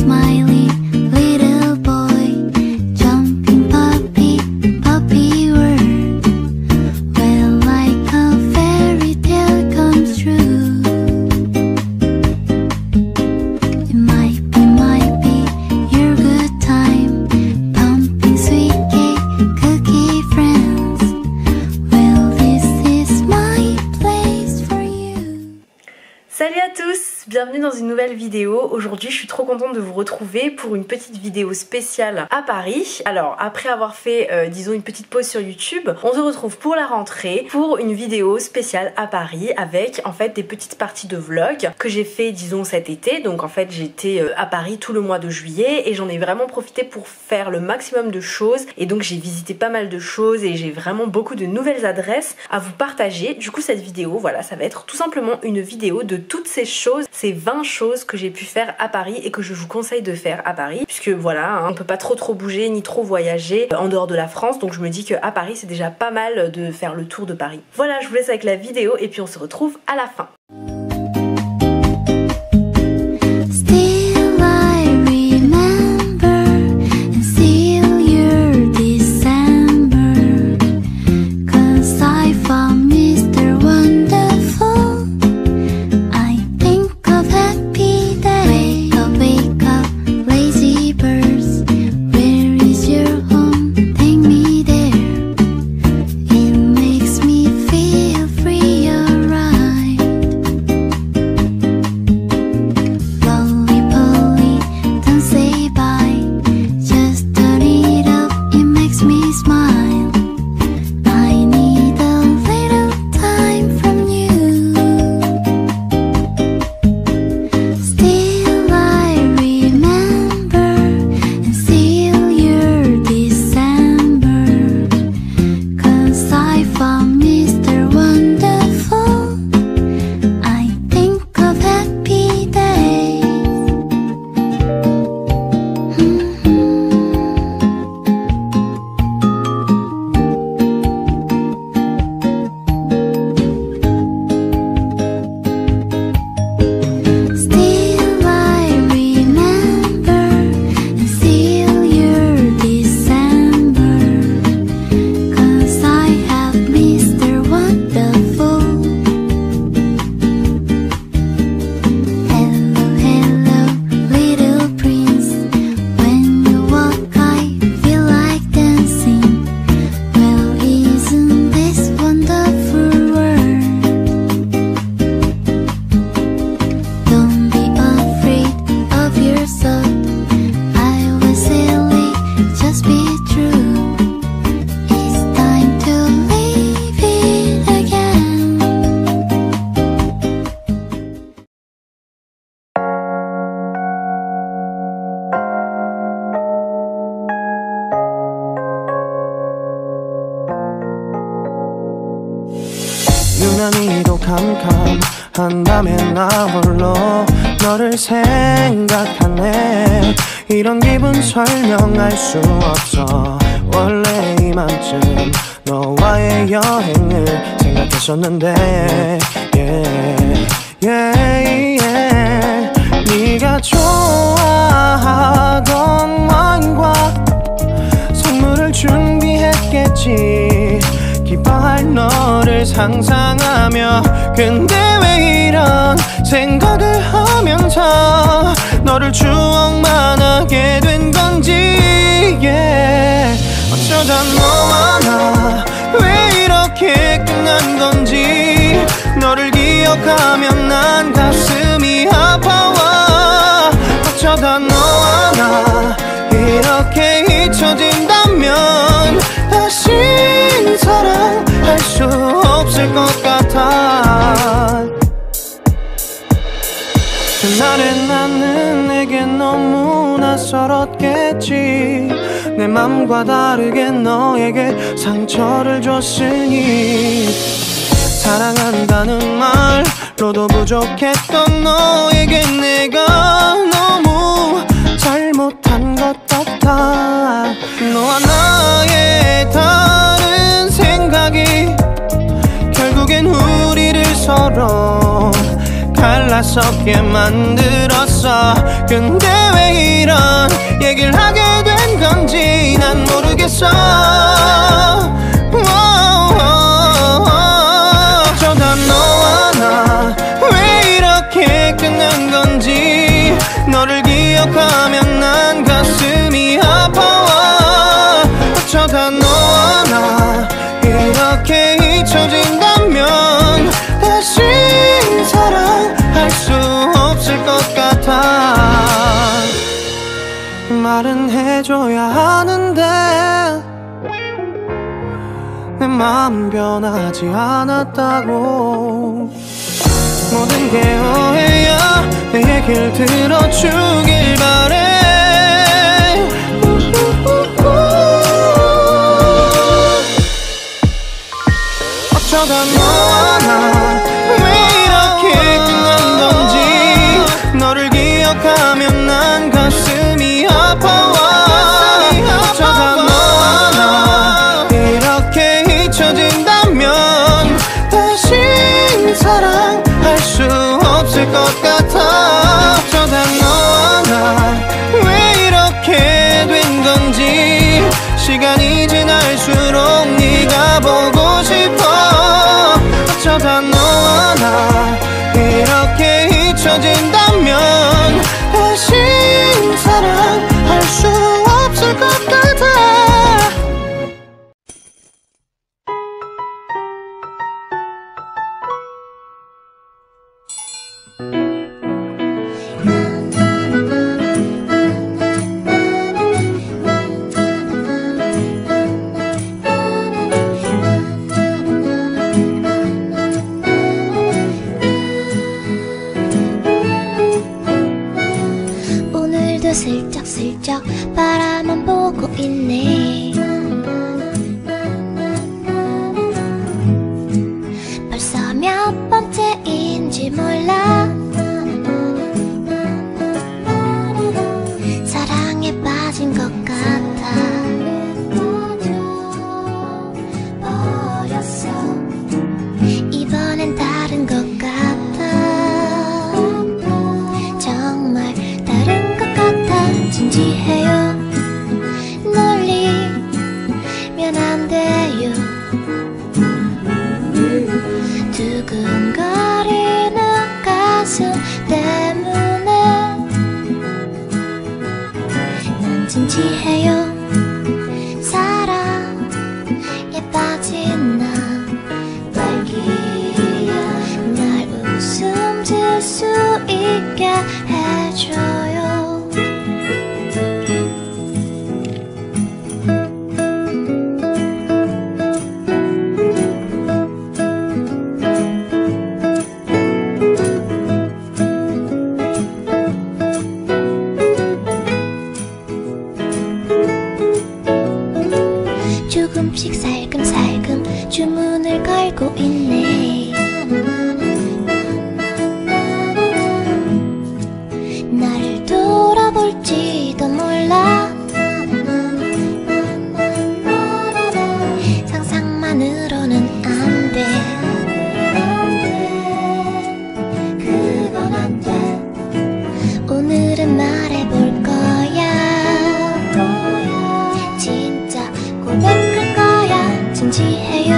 smiley little boy, jumping puppy, puppy world, where like a fairy tale comes true. It might be your good time, pumping sweet cake, cookie friends. Well, this is my place for you. Salut à tous, bienvenue dans une nouvelle vidéo. Aujourd'hui je suis trop contente de vous retrouver pour une petite vidéo spéciale à Paris. Alors après avoir fait disons une petite pause sur YouTube, on se retrouve pour la rentrée pour une vidéo spéciale à Paris avec en fait des petites parties de vlog que j'ai fait disons cet été. Donc en fait j'étais à Paris tout le mois de juillet et j'en ai vraiment profité pour faire le maximum de choses, et donc j'ai visité pas mal de choses et j'ai vraiment beaucoup de nouvelles adresses à vous partager. Du coup cette vidéo, voilà, ça va être tout simplement une vidéo de toutes ces choses, ces 20 choses que j'ai pu faire à Paris et que je vous conseille de faire à Paris, puisque voilà, hein, on peut pas trop bouger ni trop voyager en dehors de la France, donc je me dis qu'à Paris c'est déjà pas mal de faire le tour de Paris. Voilà, je vous laisse avec la vidéo et puis on se retrouve à la fin. 유난히도 캄캄한 밤에 나 홀로 너를 생각하네. 이런 기분 설명할 수 없어. 원래 이맘쯤 너와의 여행을 생각했었는데 네가 좋아하던 와인과 선물을 준비했겠지. 기뻐할 너를 상상하며. 근데 왜 이런 생각을 하면서 너를 추억만 하게 된 건지. 어쩌다 너와 나 왜 이렇게 끝난 건지. 너를 기억하면 난 가슴이 아파와. 어쩌다 너와 나 이렇게 잊혀진다면 다시 사랑할 수 없을 것 같아. 그날의 나는 내게 너무 낯설었겠지. 내 맘과 다르게 너에게 상처를 줬으니. 사랑한다는 말로도 부족했던 너에게 내가 너무 잘못한 것 같아. 너와 나의 다른 생각이 결국엔 우리를 서로 갈라서게 만들었어. 근데 왜 이런 얘기를 하게 된 건지 난 모르겠어. 어쩌다 너와 나 왜 이렇게 끝난 건지 너를 기억하면 난 가슴이 아파와. 어쩌다 너와 나 이렇게 잊혀진다면 다시 사랑할 수 없을 것 같아. 말은 해줘야 하는데 내 마음 변하지 않았다고. 모든 게 오해야. 내 얘기를 들어주길 바래. 어쩌다 너와 나 왜 이렇게 끝난 건지 너를 기억하면 난 가슴이 아파와. 어쩌다 너와 나 이렇게 잊혀진다면 다시 사랑할 수 없을 것 같아. 어쩌다 너와 나 왜 이렇게 된 건지 시간이 지날수록 네가 보고 싶어. 어쩌다 너와 나 이렇게 잊혀진다면 다시 사랑할 수 없을 것 같아. 슬쩍슬쩍 바라만 보고 있네. 벌써 몇 번째인지 몰라. 사랑에 빠진 것 같아. 버렸어. 이번엔 다른 것 같아. 정말 다른 것 같아. 진지해요. 놀리면 안 돼요. 두근거리는 가슴 때문에 난 진지해요. 사랑에 빠진 난 딸기야. 날 웃음 질 수 있게 해줘요. 조금씩 살금살금 주문을 걸고 있네. 나를 돌아볼지도 몰라. 상상만으로는 안 돼. 그건 안 돼. 오늘은 말해볼 거야. 진짜 고백할 거야. 진지해요.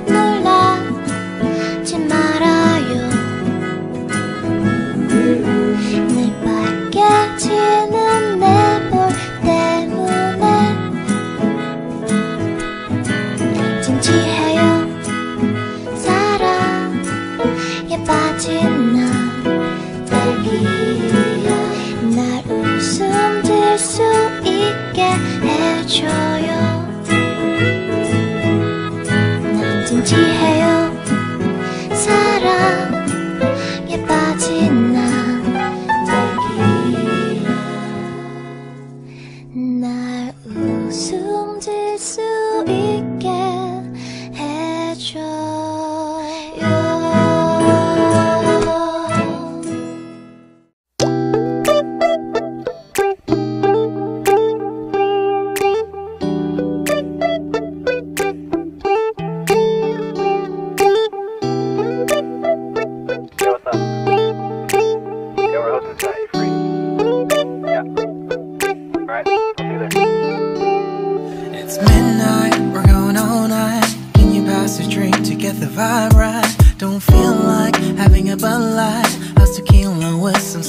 놀라지 말아요. 늘 빨개지는 내 볼 때문에 진지해요. 사랑에 빠진 나 딸기야. 날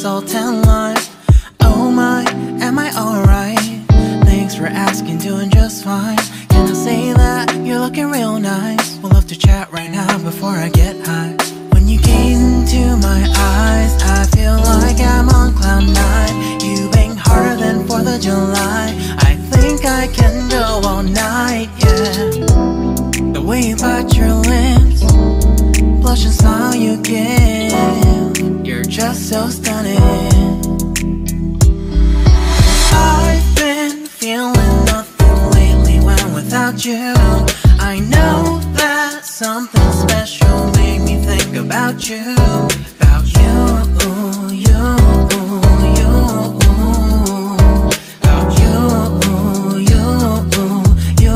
all 10 lines. Oh my, am I alright? Thanks for asking, doing just fine. Can I say that you're looking real nice? We'll love to chat right now before I get high. When you gaze into my eyes, I feel like I'm on cloud 9. You bang harder than 4th of July. I think I can go all night, yeah. The way you bite your lips, blush and smile you give, you're just so stunning. I've been feeling nothing lately when without you. I know that something special made me think about you. About you, you, you. About you, you, you.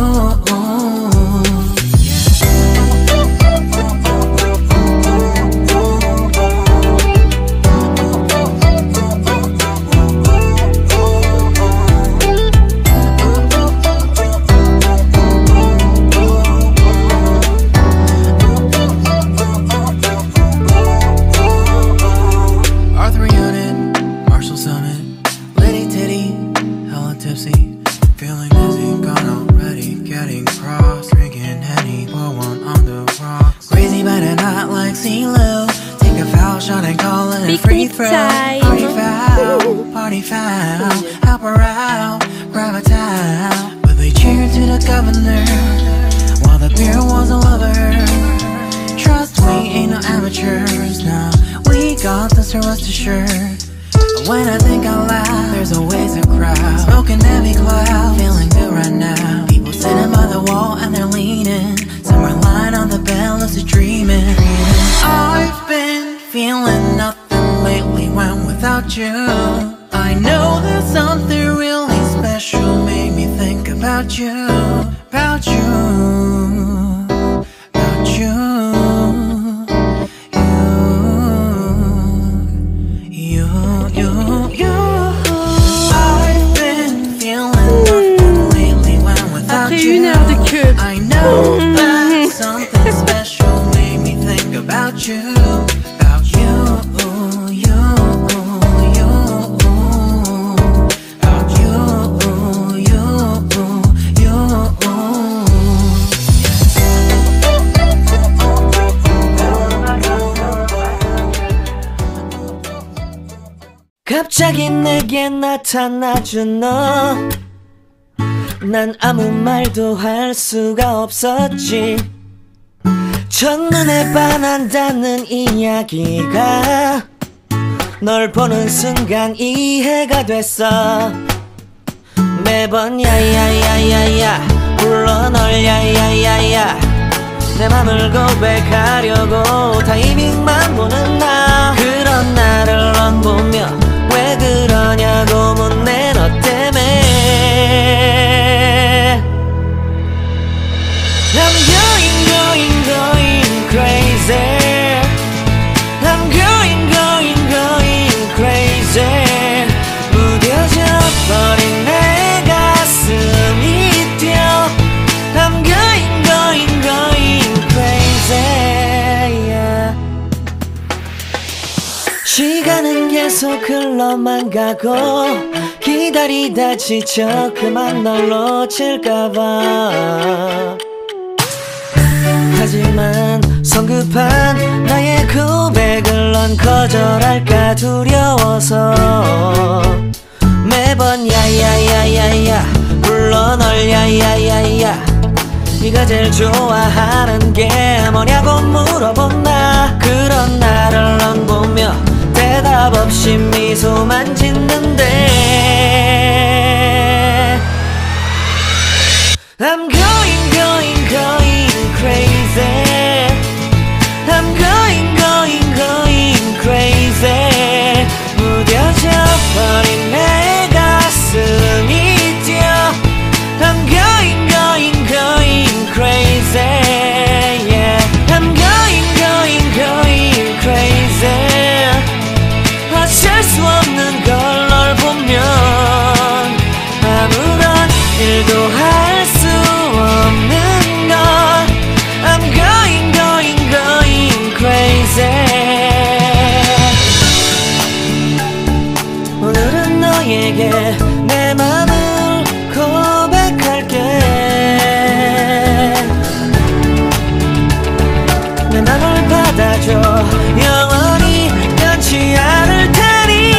Party foul, help her out, grab a towel. But they cheered to the governor while the beer was a lover. Trust we ain't no amateurs now. We got this, so rest assured. But when I think out loud, there's always a crowd smoking heavy cloud, feeling good right now. People sitting by the wall and they're leaning. Some are lying on the bed, lucid dreaming. I've been feeling nothing lately when without you. I know that something really special made me think about you. About you. About you. You. I've been feeling nothing lately when without you. I know that something special made me think about you. About you. 갑자기 내게 나타나준 너, 난 아무 말도 할 수가 없었지. 첫눈에 반한다는 이야기가 널 보는 순간 이해가 됐어. 매번 야야야야야 불러 널 야야야야. 내 맘을 고백하려고 타이밍만 보는 나. 그런 나를 넌 보며 왜 그러냐고 묻네. 너 때문에 I'm going crazy. I'm going crazy. 무뎌져 버린 내 가슴이 뛰어. I'm going crazy, yeah. 시간은 계속 흘러만 가고 기다리다 지쳐 그만 널 놓칠까봐. 하지만 성급한 나의 고백을 넌 거절할까 두려워서 매번 야야야야야 불러 널 야야야야. 네가 제일 좋아하는 게 뭐냐고 물어본 나. 그런 나를 넌 보며 대답 없이 미소만 짓는데 I'm going crazy. I'm going crazy. 무뎌져 버린 내 가슴이 뛰어. I'm going crazy, yeah. I'm going crazy. 어쩔 수 없는 걸 널 보면 아무런 일도 할 수 없어. 너에게 내 맘을 고백할게 내 맘을 받아줘 영원히 변치 않을 테니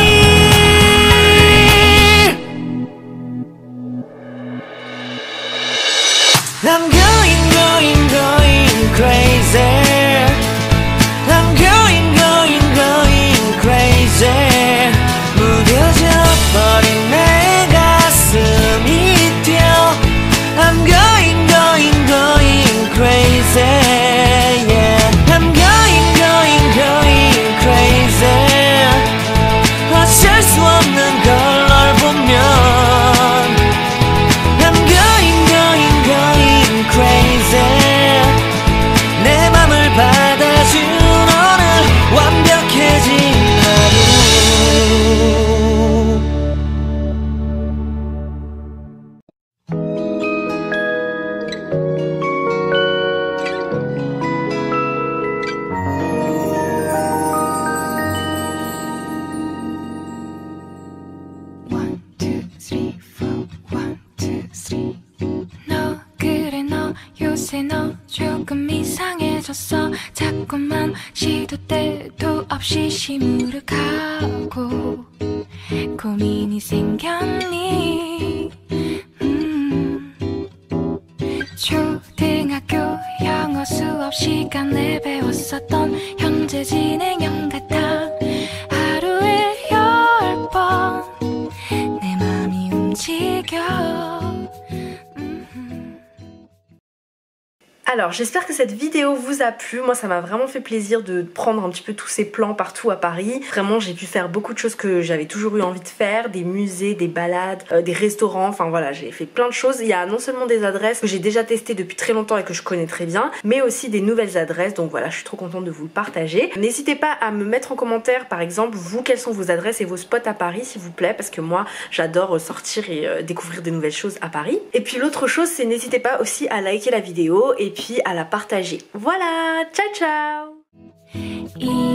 I'm going crazy I'm going crazy 무뎌져 버린 내 가슴이 뛰어 I'm going crazy yeah I'm going crazy 어쩔 수 없는 걸 널 보면 I'm going crazy 내 맘을 받아준 오늘 완벽해진 하루 너 그래 너 요새 너 조금 이상해졌어 자꾸만 시도 때도 없이 시무룩하고 고민이 생겼니 초등학교 영어 수업 시간에 배웠었던 현재 진행형 같아 하루에 10번 내 맘이 움직여 Alors j'espère que cette vidéo vous a plu, moi ça m'a vraiment fait plaisir de prendre un petit peu tous ces plans partout à Paris. Vraiment j'ai pu faire beaucoup de choses que j'avais toujours eu envie de faire, des musées, des balades, des restaurants, enfin voilà j'ai fait plein de choses. Il y a non seulement des adresses que j'ai déjà testées depuis très longtemps et que je connais très bien, mais aussi des nouvelles adresses, donc voilà je suis trop contente de vous le partager. N'hésitez pas à me mettre en commentaire par exemple vous quelles sont vos adresses et vos spots à Paris s'il vous plaît, parce que moi j'adore sortir et découvrir des nouvelles choses à Paris. Et puis l'autre chose c'est n'hésitez pas aussi à liker la vidéo et puis à la partager. Voilà, ciao ciao.